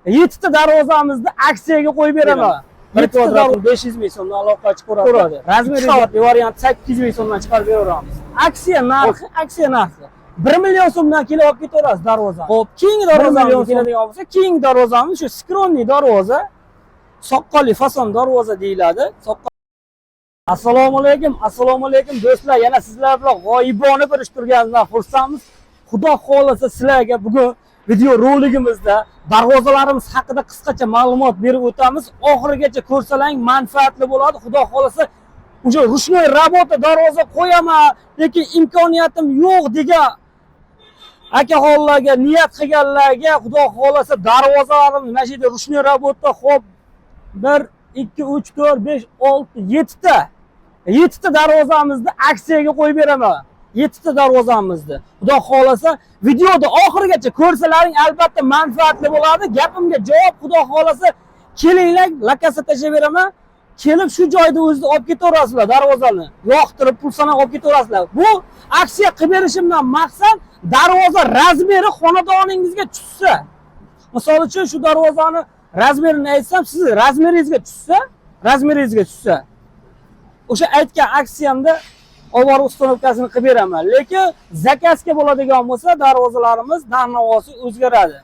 yettita darvozamizni aksiyaga qo'yib beraman. 1 kvadrat 500 ming so'mdan aloqa chiqaradi. Razmeri qavatli variant 800 ming so'mdan chiqarib beramiz. Aksiya narxi 1 million so'mdan kelib olib ketaverasiz darvozani. Xo'p, keyingi darvozamiz keladigan bo'lsa, keyingi darvozamiz shu skronli darvoza, soqqoli fason darvoza deyiladi. Assalomu alaykum do'stlar, yana sizlar bilan g'oyibona ko'rishtirganimizdan xursandmiz. Xudo xolasa sizlarga bugun video roligimizda darvozalarimiz haqida qisqacha ma'lumot berib o'tamiz. Oxirigacha ko'rsalang manfaatli bo'ladi. Xudo xolasa o'sha rushnoy rabota darvoza qo'yaman, lekin imkoniyatim yo'q degan akaxonlarga, niyat qilganlarga xudo xolasa darvozalarimiz mana shu yerda rushnoy rabota xo'p 1 2 3 4 5 6 7 ta darvozamizni aksiyaga qo'yib beraman. 7 ta darvozamizni. Xudo xolasa videoda oxirigacha ko'rsalaring albatta manfaatli bo'ladi. Gapimga javob xudo xolasa kelinglar, lokasiya tashlab beraman. Kelib shu joyda o'zida olib ketaverasizlar darvozani. Yoqtirib pul sanab olib ketaverasizlar. Bu aksiya qilib berishimdan maqsad darvoza razmeri xonadoningizga tushsa. Misol uchun shu darvozani razmerini aytsam, siz razmeringizga tushsa, o'sha aytgan aksiyamda olib uстановкасini qilib beraman. Lekin zakazga bo'ladigan bo'lsa, darvozalarimiz narx-navosi o'zgaradi.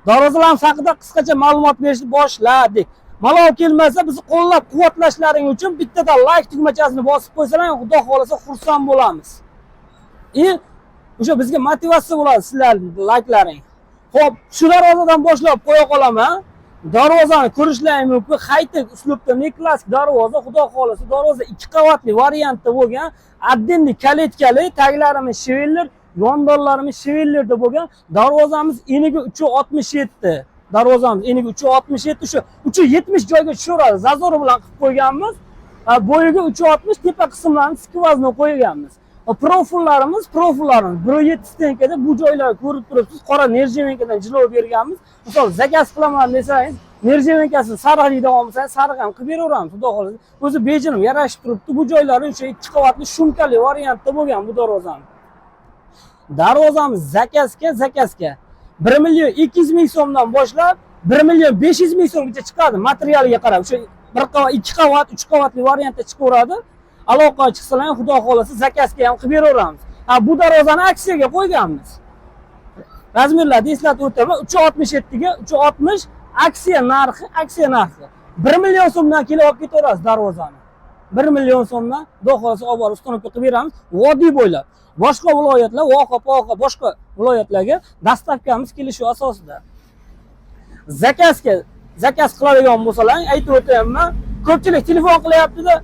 Darvozalarimiz haqida qisqacha ma'lumot berishni boshladik. Malol kelmasa, bizni qo'llab-quvvatlashlaring uchun bittadan like tugmachasini bosib qo'ysalar, xudo xolasa xursand bo'lamiz. O'sha bizga motivatsiya bo'ladi sizlarning like'laring. Xo'p, shu darvozadan boshlab qo'ya qolaman. Darvozani ko'rishlaring mumkin. High-tech uslubda neklassik darvoza, xudo xolasa darvoza 2 qavatli variantda bo'lgan, отдельный kaletkali, taglarimiz shivellir, yondonlarimiz shivellerda bo'lgan. Darvozamiz eniga 367. Darvozamiz eniga 367, shu 370 joyga tushaveradi. Zazori bilan qilib qo'yganmiz. Bo'yiga 360, tepa qismlarini skvazno qo'yganmiz. Profillarimiz 1.7 stenkada bu joylarni ko'rib turibsiz. Qora nerjevenkadan jilov berganmiz. Misol zakaz qilaman desangiz, nerjevenkasini sariqlikdan olmasangiz, sariq ham qilib beraveramiz. Xudo xolasa. O'zi bejirim yarashib turibdi. Bu joylari o'sha 2 qavatli shumkali variantda bo'lgan bu darvozamiz. Darvozamiz zakazga 1 million 200 ming so'mdan boshlab 1 million 500 ming so'mgacha chiqadi materialiga qarab. O'sha 1 qavat, 2 qavat, 3 qavatli variantda chiqaveradi. Aloqa chiqsalar, xudo xolasa zakazga ham qilib beraveramiz. Bu darvozani aksiyaga qo'yganmiz. Razmerlarni eslatib o'taman. 367 ga 360 aksiya narxi. 1 million so'mdan kelib olib ketaverasiz darvozani. 1 million so'mdan xudo xolasa olib borib uстановка qilib beramiz. Vodiy bo'ylab. Boshqa viloyatlar, Voha, boshqa viloyatlarga dastavkamiz kelishi asosida. Zakaz qiladigan bo'lsalar, aytib o'taman. Ko'pchilik telefon qilyapti-da,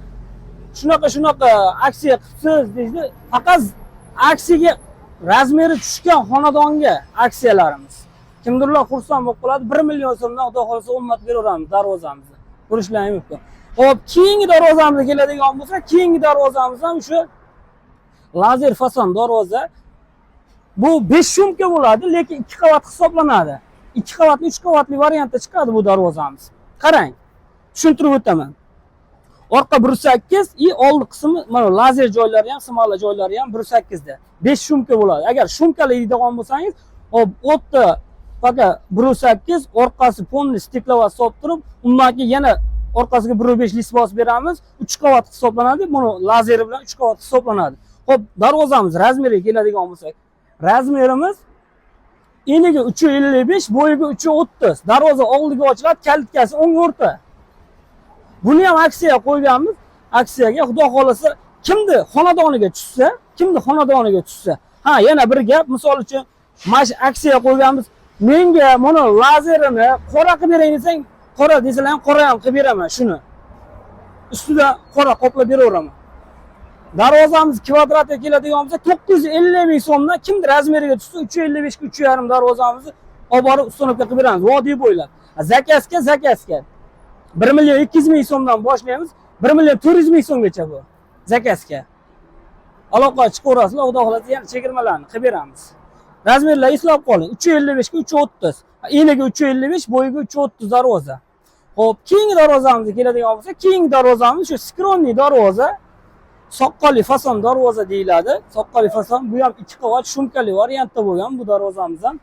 shunaqa aksiya qilibsiz deydi. Faqat aksiyaga razmeri tushgan xonadonga aksiyalarimiz. Kimdirlar xursand bo'lib qoladi. 1 million so'mdan xudo xolasa o'rnatib beraveramiz darvozamizni. Ko'rishlaring mumkin. Xo'p, keyingi darvozamizga keladigan bo'lsa, keyingi darvozamiz ham shu lazer fason darvoza. Bu 5 shumka bo'ladi, lekin 2 qavat hisoblanadi. 2 qavatli, 3 qavatli variantda chiqadi bu darvozamiz. Qarang. Tushuntirib o'taman. Orqa 1.8 oldi qismi mana lazer joylari ham, simala joylari ham 1.8 da. 5 shumka bo'ladi. Agar shumkali deydigan bo'lsangiz, o'tda faqat 1.8, orqasi polni steklovoz solib turib, undan keyin yana orqasiga 1.5 list bosib beramiz. 3 qavat hisoblanadi. Buni lazeri bilan 3 qavat hisoblanadi. Xo'p, darvozamiz razmeriga keladigan bo'lsak, razmerimiz eniga 355, bo'yiga 330. Darvoza oldiga ochiladi, kalitkasi o'ng o'rta. Buni ham aksiyaga qo'yganmiz. Aksiyaga xudo xolasa kimni xonadoniga tushsa, yana bir gap, misol uchun mana shu aksiyaga qo'yganmiz. Menga mana lazerini qora qilib bering desang, qora desalar, qora ham qilib beraman shuni. Ustida qora qoplab beraveraman. Darvozamiz kvadratiga keladigan bo'lsa 950 ming so'mdan kimdir razmeriga tushsa 355 ga 3.5 darvozamizni olib borib uстановка qilib beramiz vodiy bo'ylab. Zakazga 1 million 200 ming so'mdan boshlaymiz. 1 million 400 ming so'mgacha bu zakazga. Aloqa chiqaverasizlar, xudo xolasa yana chegirmalarni qilib beramiz. Razmerlar eslab qoling. 355 ga 330. Eniga 355, bo'yiga 330 darvoza. Xo'p, keyingi darvozamizga keladigan bo'lsa, keyingi darvozamiz shu skronli darvoza. Soqqoli fason darvoza deyiladi. Soqqoli fason, bu ham 2 qavat shumkali variantda bo'lgan bu darvozamiz ham.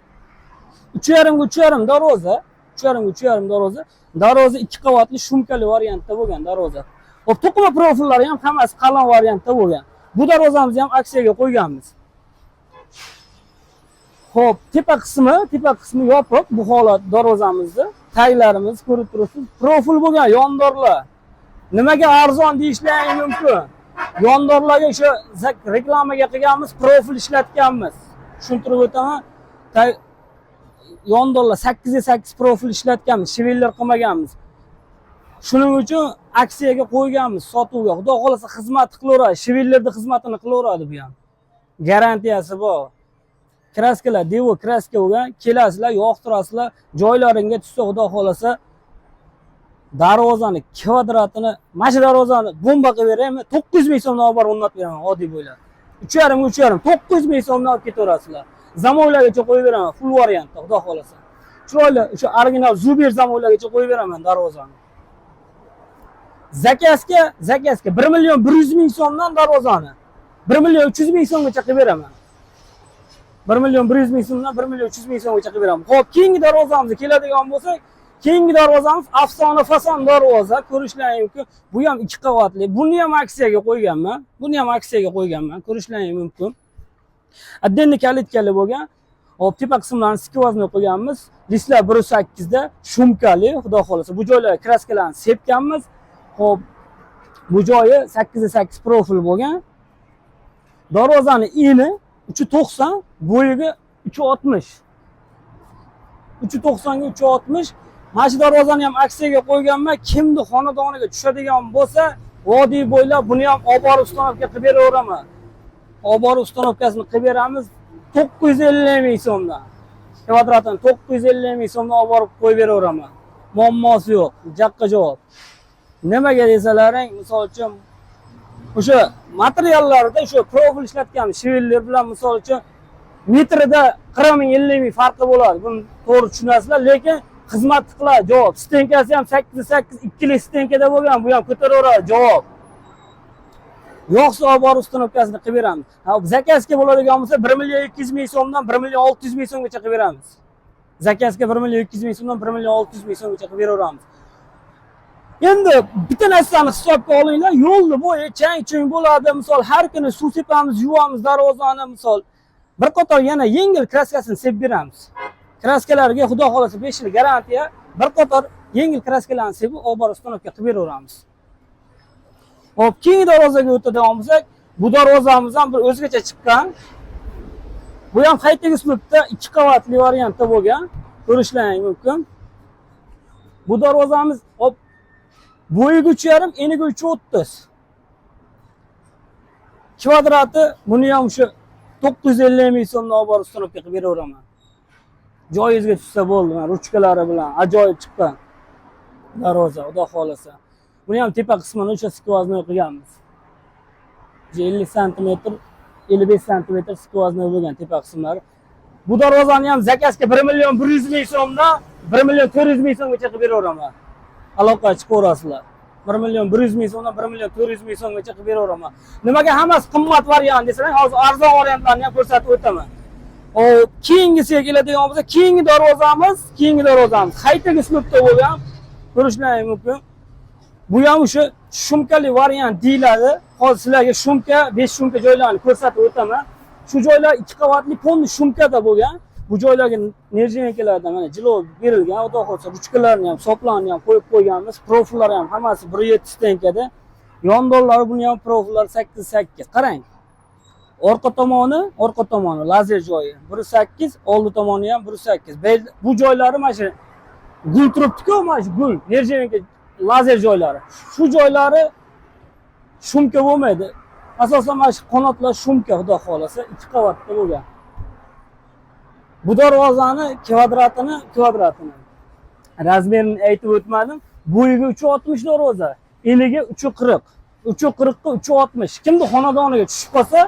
3,5 darvoza. 3,5 darvoza. Darvoza 2 qavatli shumkali variantda bo'lgan darvoza. Hop, to'qima profillari ham hammasi qalin variantda bo'lgan. Bu darvozamizni ham aksiyaga qo'yganmiz. Hop, tepa qismi yopiq bu holat darvozamizni. Taglarimiz ko'rib turibsiz, profil bo'lgan yondorlar. Nimaga arzon deyishlari mumkin? Yondorlarga o'sha reklamaga qilganmiz, profil ishlatganmiz. Tushuntirib o'taman. Yondorlar 8/8 profil ishlatganmiz, shivellar qilmaganmiz. Shuning uchun aksiyaga qo'yganmiz, sotuvga. Xudo xolasa xizmat qilaveradi, shivellarning xizmatini qilaveradi bu ham. Garantiyasi bor. Kraskalar, devo kraska bo'lgan, kelasizlar, yoqtirasizlar, joylaringga tushsa xudo xolasa darvozani kvadratini, mana shu darvozani bomba qilib beraymi? 900 ming so'mdan olib borib o'rnatib beraman, oddiy bo'ylar. 3,5 900 ming so'mdan olib ketaverasizlar. Zamoylargacha qo'yib beraman, full variantda, xudo xolasa. Chiroyli, o'sha original Zuber zamoylargacha qo'yib beraman darvozani. Zakazga 1,1 ming so'mdan darvozani 1,3 ming so'mgacha qilib beraman. 1,1 ming so'mdan 1,3 ming so'mgacha qilib beraman. Xo'p, keyingi darvozamizga keladigan bo'lsak, keyingi darvozamiz afsona fason darvoza, ko'rishlaringiz mumkin. Bu ham 2 qavatli. Buni ham aksiyaga qo'yganman. Ko'rishlaringiz mumkin. Отдельно kalitkali bo'lgan. Hop, tepa qismlarini skvoznoy qo'yganmiz. Dislar 1.8 da shumkali, xudo xolasa. Bu joylarga kraskalarni sepganmiz. Hop, bu joyi 8/8 profil bo'lgan. Darvozani eni 390, bo'yiga 360. 390 ga 360. Mana shu darvozani ham aksiyaga qo'yganman. Kimni xonadoniga tushadigan bo'lsa, vodiy bo'ylab buni ham olib borib ustanovka qilib beraveraman. Olib borib ustanovkasini qilib beramiz 950 ming so'mdan. Kvadratini 950 ming so'mdan olib borib qo'yib beraveraman. Muammosi yo'q, jaqqa javob. Nimaga desalaring, misol uchun o'sha materiallarda o'sha profil ishlatgan shivellar bilan misol uchun metrida 40 ming 50 ming farqi bo'ladi. Buni to'g'ri tushunasizlar, lekin xizmat qiladi javob. Stenkasi ham 8/8 ikkili stenkada bo'lgan, bu ham ko'taraveradi javob. Yo'qsa olib borib ustanovkasini qilib beramiz. Zakazga bo'ladigan bo'lsa 1,2 ming so'mdan 1,6 ming so'mgacha qilib beramiz. Zakazga 1,2 ming so'mdan 1,6 ming so'mgacha qilib beraveramiz. Endi bitta narsani hisobga olinglar, yo'lni bo'yi chang-chung bo'ladi. Misol har kuni suv sepamiz, yuvamiz darvozani, misol bir qator yana yengil kraskasini sepib beramiz. Kraskalarga xudo xolasa 5 yil garantiya, bir qator yengil kraskalarni sepib olib borib ustanovka qilib beraveramiz. Hop, keyingi darvozaga o'tadigan bo'lsak, bu darvozamiz ham bir o'zgacha chiqqan. Bu ham qaytaga uslubda 2 qavatli variantda bo'lgan. Ko'rishlaringiz mumkin. Bu darvozamiz hop bo'yiga 3,5, eniga 3,30. Kvadrati buni ham o'sha 950 ming so'mdan olib borib ustanovka qilib beraveraman. Joyingizga tushsa bo'ldi, ruchkalari bilan ajoyib chiqqan darvoza, xudo xolasa. Buni ham tepa qismini o'sha skvoznoy qilganmiz. 50 sm, 55 sm skvoznoy bo'lgan tepa qismlari. Bu darvozani ham zakazga 1,1 ming so'mdan 1,4 ming so'mgacha qilib beraveraman. Aloqa chiqaverasizlar. 1,1 ming so'mdan 1,4 ming so'mgacha qilib beraveraman. Nimaga hammasi qimmat variant desalar, hozir arzon variantlarni ham ko'rsatib o'taman. Keyingisiga keladigan bo'lsa, keyingi darvozamiz qaytaga uslubda bo'lgan. Ko'rishlaringiz mumkin. Bu ham o'sha shumkali variant deyiladi. Hozir sizlarga shumka, 5 shumka joylarni ko'rsatib o'taman. Shu joylar 2 qavatli ponni shumkada bo'lgan. Bu joylarga nerjinkalardan mana jilo berilgan. Xudo xolasa ruchkalarni ham, soplarni ham qo'yib qo'yganmiz. Profillari ham hammasi 1.7 stenkada. Yondorlari buni ham profillari 8/8. Qarang. Orqa tomoni lazer joyi 1.8, oldi tomoni ham 1.8. Bu joylari mana shu gul turibdi-ku, mana shu gul, nerjinka lazer joylari. Shu joylari shumka bo'lmaydi. Asosan mana shu qanotlar shumka, xudo xolasa 2 qavatda bo'lgan. Bu darvozani kvadratini razmerini aytib o'tmadim. Bo'yiga 360 darvoza, eniga 340. 340 ga 360. Kimni xonadoniga tushib qolsa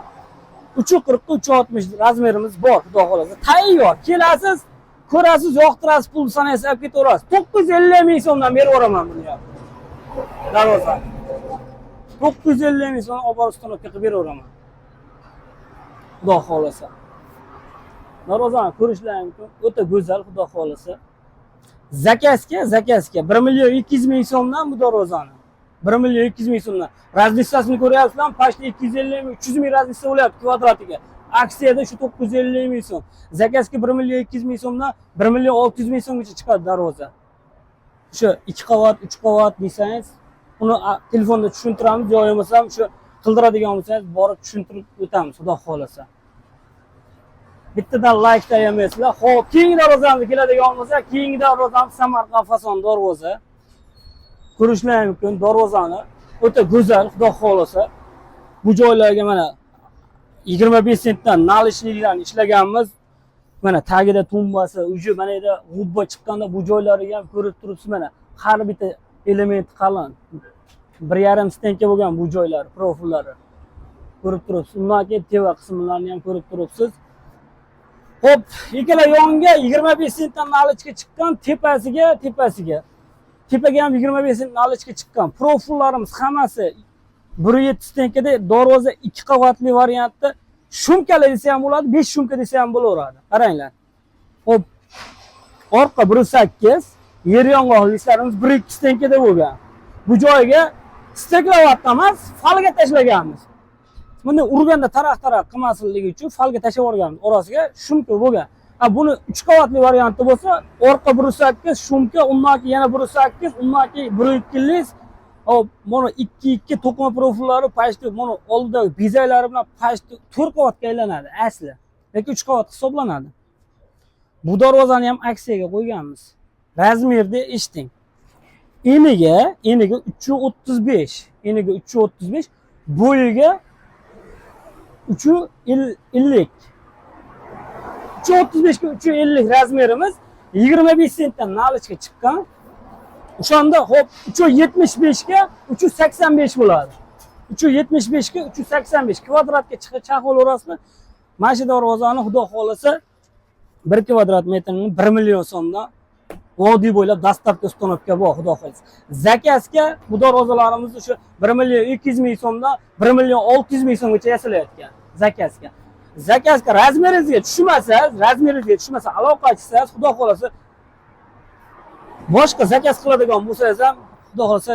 340 ga 360 razmerimiz bor, xudo xolasa. Tayyor. Kelasiz, ko'rasiz, yoqtirasiz, pul sanaysiz, olib ketaverasiz. 950 ming so'mdan berib yuboraman buni ham. Darvoza. 950 ming so'm olib borib ustanovka qilib beraveraman. Xudo xolasa. darvozani ko'rishlaring mumkin. O'ta go'zal, xudo xolisa. Zakazga 1.200.000 so'mdan bu darvozani. 1.200.000 so'mdan. Razlitsasini ko'ryapsizlarmi? Pashta 250.000, 300.000 razlitsa bo'lyapti kvadratiga. Aksiyada shu 950.000 so'm. Zakazga 1.200.000 so'mdan 1.600.000 so'mgacha chiqadi darvoza. Shu 2 qavat, 3 qavat desangiz, uni telefonda tushuntiramiz, yo bo'lmasam shu qildiradigan bo'lsangiz, borib tushuntirib o'tamiz, xudo xolasa. Bittadan like tayyorlaysizlar. Xo'p, keyingi darvozamizga keladigan bo'lsak, keyingi darvozamiz Samarqand fason darvoza. Ko'rishlaring mumkin darvozani. O'ta go'zal, xudo xolasa. Bu joylarga mana 25 sentdan nalishliklarni ishlaganmiz. Mana tagida tumbasi, uji mana yerda g'ubba chiqqanda bu joylariga ham ko'rib turibsiz mana. Har bitta element qalin. 1.5 stenka bo'lgan bu joylar, profillari. Ko'rib turibsiz. Undan keyin teva qismlarini ham ko'rib turibsiz. Hop, ikkala yonga 25 sentdan nalichga chiqqan, tepaga ham 25 sent nalichga chiqqan. Profillarimiz hammasi 1.7 stenkada, darvoza 2 qavatli variantda. Shumkali desa ham bo'ladi, 5 shumka desa ham bo'laveradi. Qaranglar. Hop. Orqa 1.8, yer yong'oqliklarimiz 1.2 stenkada bo'lgan. Bu joyga steklavatda emas, falga tashlaganmiz. Buni urganda taraq qilmasligi uchun falga tashlab yuborganmiz. Orasiga shumka bo'lgan. Buni 3 qavatli variantda bo'lsa, orqa 1.8 shumka, undan keyin yana 1.8, undan keyin 1.2lik. Hop, mana 2 to'qima profillari pashti, mana oldidagi bezaklari bilan pashti 4 qavatga aylanadi asli. Lekin 3 qavat hisoblanadi. Bu darvozani ham aksiyaga qo'yganmiz. Razmerda eshiting. Eniga 335, eniga 335, bo'yiga 350. 335 ga 350 razmerimiz 25 sentdan nalichga chiqqan. O'shanda hop 375 ga 385 bo'ladi. 375 ga 385 kvadratga chiqib olasizmi? Mana shu darvozani xudo xolasa 1 kvadrat metrini 1 million so'mdan vodiy bo'ylab dastavka ustanovka bor, xudo xolasa. Zakazga bu darvozalarimizni shu 1.200.000 so'mdan 1.600.000 so'mgacha yasalayotgan. Zakazga razmeringizga tushmasa, aloqa qilsangiz, xudo xolasa boshqa zakaz qiladigan bo'lsangiz ham, xudo xolasa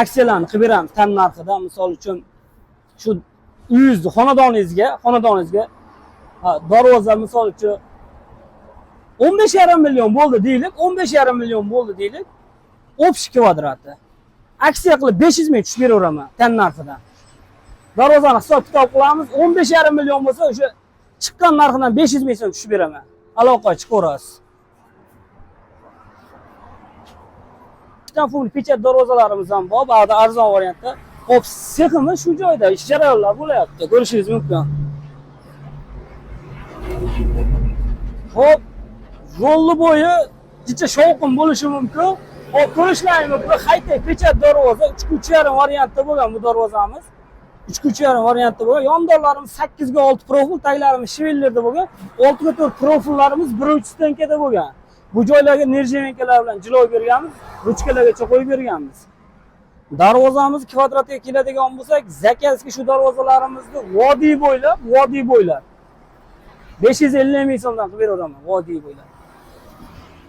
aksiyalarni qilib beramiz tan narxida. Misol uchun shu uyingizni xonadoningizga darvoza misol uchun 15,5 million bo'ldi deylik, 15,5 million bo'ldi deylik. 30 kvadrati. Aksiya qilib 500 ming tushib beraveraman tan narxidan. Darvozani hisob-kitob qilamiz. 15,5 million bo'lsa, o'sha chiqqan narxidan 500 ming so'm tushib beraman. Aloqa chiqarasiz. Full pechat darvozalarimiz ham bor, ba'zi arzon variantda. Hop, seximiz shu joyda, ish jarayonlar bo'lyapti. Ko'rishingiz mumkin. Hop, yo'lli bo'yi jicha shovqin bo'lishi mumkin. Hop, ko'rishlaring mumkin. High-tech pechat darvoza 3.5 variantda bo'lgan bu darvozamiz. 3.5 variantda bo'lgan. Yondorlarimiz 8 ga 6 profil, taglarimiz shivellarda bo'lgan. 6 ga 4 profillarimiz 1.3 stenkada bo'lgan. Bu joylarga nerjevenkalar bilan jilo berganmiz, ruchkalargacha qo'yib berganmiz. Darvozamiz kvadratiga keladigan bo'lsak, zakazga shu darvozalarimizni vodiy bo'ylab 550 ming so'mdan qilib beraman, vodiy bo'ylab.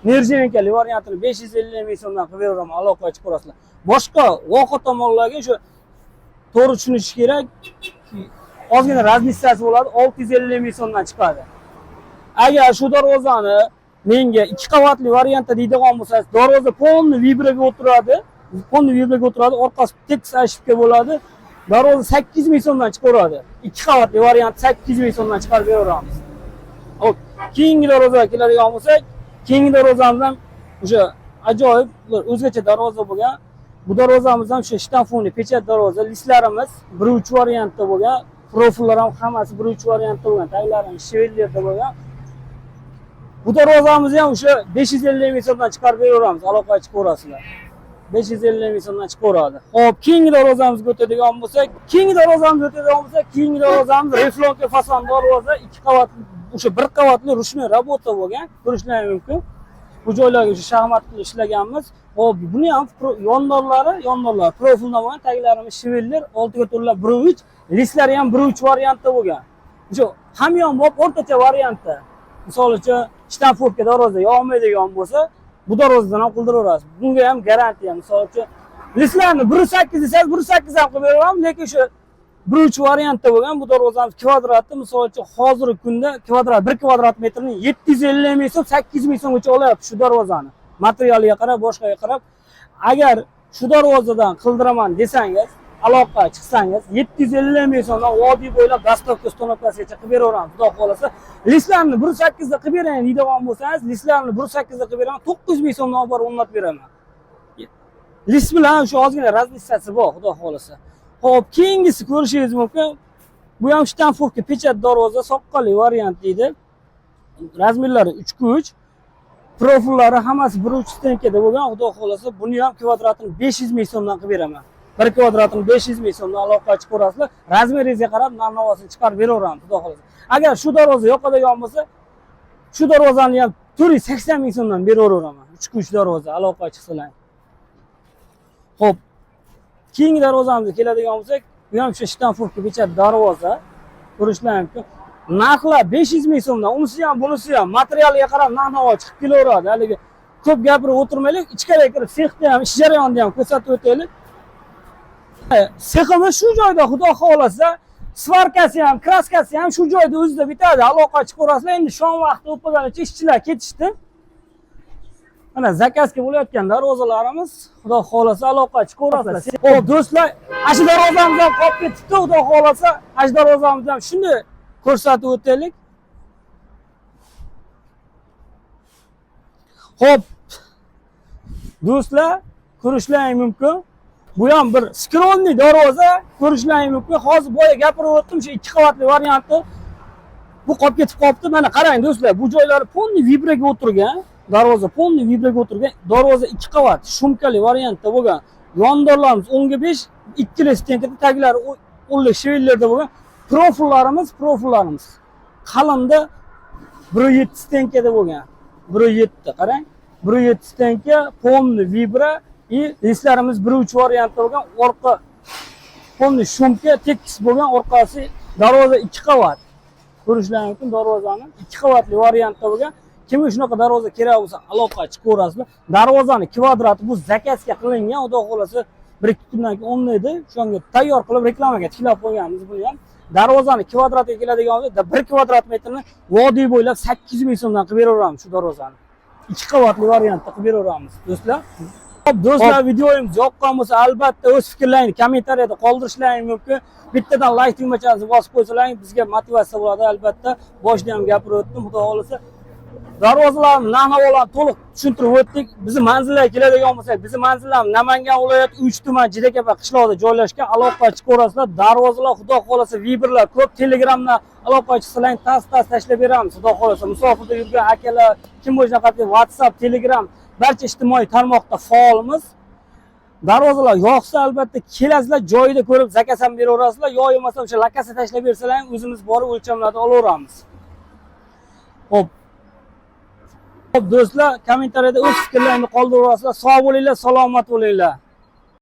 Nerjevenkali variantini 550 ming so'mdan qilib beraman, aloqa chiqarasizlar. Boshqa voqea tomonlarga shu to'g'ri tushunish kerak. Ozgina razlitsasi bo'ladi, 650 ming so'mdan chiqadi. Agar shu darvozani menga 2 qavatli variantda deydigan bo'lsangiz, darvoza polni vibraga o'tiradi. Orqasi tekis ashibga bo'ladi. Darvoza 800 ming so'mdan chiqaradi. 2 qavatli variant 800 ming so'mdan chiqarib beramiz. Hop, keyingi darvozaga keladigan bo'lsak, keyingi darvozamiz ham o'sha ajoyib, o'zgacha darvoza bo'lgan. Bu darvozamiz ham o'sha shtanfonni pechat darvoza, listlarimiz 1.3 variantda bo'lgan. Profillar ham hammasi 1.3 variantda bo'lgan. Taglarimiz shivellarda bo'lgan. Bu darvozamizni ham o'sha 550 ming so'mdan chiqarib beramiz, aloqa chiqarasizlar. 550 ming so'mdan chiqaradi. Xo'p, keyingi darvozamizga o'tadigan bo'lsak, keyingi darvozamiz reflonka fason darvoza, 2 qavatli, o'sha 1 qavatli ruchnoy rabota bo'lgan. Ko'rishlaringiz mumkin. Bu joylarga o'sha shaxmat qilib ishlaganmiz. Xo'p, buni ham yondorlar profildan bo'lgan, taglarimiz shivellar, 6 ga 1.3, listlari ham 1.3 variantda bo'lgan. O'sha hamyon bo'lib o'rtacha variantda. misol uchun shtampovka darvoza yopmaydigan bo'lsa, bu darvozadan ham qildiraverasiz. Bunga ham garantiya. Misol uchun listlarni 1.8 desangiz 1.8 ham qilib beraman, lekin shu 1.3 variantda bo'lgan bu darvozamiz kvadratni misol uchun hozirgi kunda kvadrat 1 kvadrat metrni 750 ming so'm, 800 ming so'mgacha olyapti shu darvozani. Materialiga qarab, boshqaga qarab, agar shu darvozadan qildiraman desangiz, aloqa chiqsangiz 750 ming so'mdan vodiy bo'ylab dostavka uстановкasigacha qilib beraveramiz. Xudo xolasa, listlarni 1.8 da qilib beraman deydigan bo'lsangiz, listlarni 1.8 da qilib beraman, 900 ming so'mdan olib borib o'rnatib beraman. List bilan shu ozgina razlitsasi bor, xudo xolasa. Xo'p, keyingisi ko'rishingiz mumkin. Bu ham shtampovka pechat darvoza, soqqali variant deydi. Razmerlari 3x3. Profillari hammasi 1.3 stenkada bo'lgan. Xudo xolasa, buni ham kvadratini 500 ming so'mdan qilib beraman. 1 kvadratini 500 ming so'mdan aloqa chiqib ko'rasizlar. Razmeringizga qarab narx-navosini chiqarib beraveramiz, xudo xolasa. Agar shu darvoza yoqadigan bo'lsa, shu darvozani ham 480 ming so'mdan beraveraman. 3x3 darvoza aloqa chiqsalar. Xo'p, keyingi darvozamizga keladigan bo'lsak, bu ham shu shtampovka pechat darvoza. Ko'rishlar mumkin. Narxlar 500 ming so'mdan, unisi ham, bunisi ham materialiga qarab narx-navo chiqib kelaveradi. Haligi ko'p gapirib o'tirmaylik, ichkariga kirib sexda ham, ish jarayonida ham ko'rsatib o'taylik. Seximiz shu joyda, xudo xolasa, svarkasi ham, kraskasi ham shu joyda o'zida bitadi. Aloqa chiqib ko'rasizlar. Endi shom vaqti o'tmaganicha ishchilar ketishdi. Mana zakazga bo'layotgan darvozalarimiz, xudo xolasa aloqa chiqib ko'rasizlar. Xo'p, do'stlar, shu darvozamiz ham qolib ketibdi, xudo xolasa. Shu darvozamiz ham shuni ko'rsatib o'taylik. Xo'p, do'stlar, ko'rishlaring mumkin. Bu ham bir skronli darvoza, ko'rishlaring mumkin. Hozir boya gapirib o'tdim, shu 2 qavatli varianti. Bu qolib ketib qolibdi. Mana qarang do'stlar, bu joylari polni vibraga o'tirgan. Darvoza polni vibraga o'tirgan. Darvoza 2 qavat, shumkali variantda bo'lgan. Yondorlarimiz 10 ga 5, ikkili stenkada, taglari 10lik shevellarda bo'lgan. Profillarimiz qalinda 1.7 stenkada bo'lgan. 1.7, qarang. 1.7 stenka, polni vibra и listlarimiz 1.3 variantda bo'lgan. Orqa polni shumka, tekis bo'lgan, orqasi darvoza 2 qavat. Ko'rishlaring mumkin, darvozani 2 qavatli variantda bo'lgan. Kimga shunaqa darvoza kerak bo'lsa, aloqa chiqib ko'rasizlar. Darvozani kvadrati bu zakazga qilingan, xudo xolasa 1-2 kundan keyin o'nlaydi. Shunga tayyor qilib reklamaga tiklab qo'yganmiz buni ham. Darvozani kvadratiga keladigan bo'lsa, 1 kvadrat metrni vodiy bo'ylab 800 ming so'mdan qilib beraveramiz shu darvozani. 2 qavatli variantda qilib beraveramiz, do'stlar. Xo'p, do'stlar, videomiz yoqqan bo'lsa, albatta o'z fikrlaringizni kommentariyada qoldirishlaring mumkin. Bittadan like tugmachasini bosib qo'ysalaring bizga motivatsiya bo'ladi, albatta. Boshida ham gapirib o'tdim, xudo xolasa. Darvozalarni narx-navolarni to'liq tushuntirib o'tdik. Bizni manzillarga keladigan bo'lsak, bizni manzillarimiz Namangan viloyati 3 tuman Jidakapa qishloqida joylashgan. Aloqa chiqib ko'rasizlar. Darvozalar xudo xolasa vibrlar ko'p. Telegramdan aloqa chiqsalaring tas tashlab beramiz, xudo xolasa. Musofirda yurgan akalar, kim bo'lsa qat'iy WhatsApp, Telegram, barcha ijtimoiy tarmoqda faolmiz. Darvozalar yoqsa albatta kelasizlar, joyida ko'rib zakaz ham beraverasizlar. Yo bo'lmasa o'sha lokasiya tashlab bersalaring, o'zimiz borib o'lchamlarni olaveramiz. Xo'p, do'stlar, kommentariyada o'z fikrlaringizni qoldirasizlar. Sog' bo'linglar, salomat bo'linglar.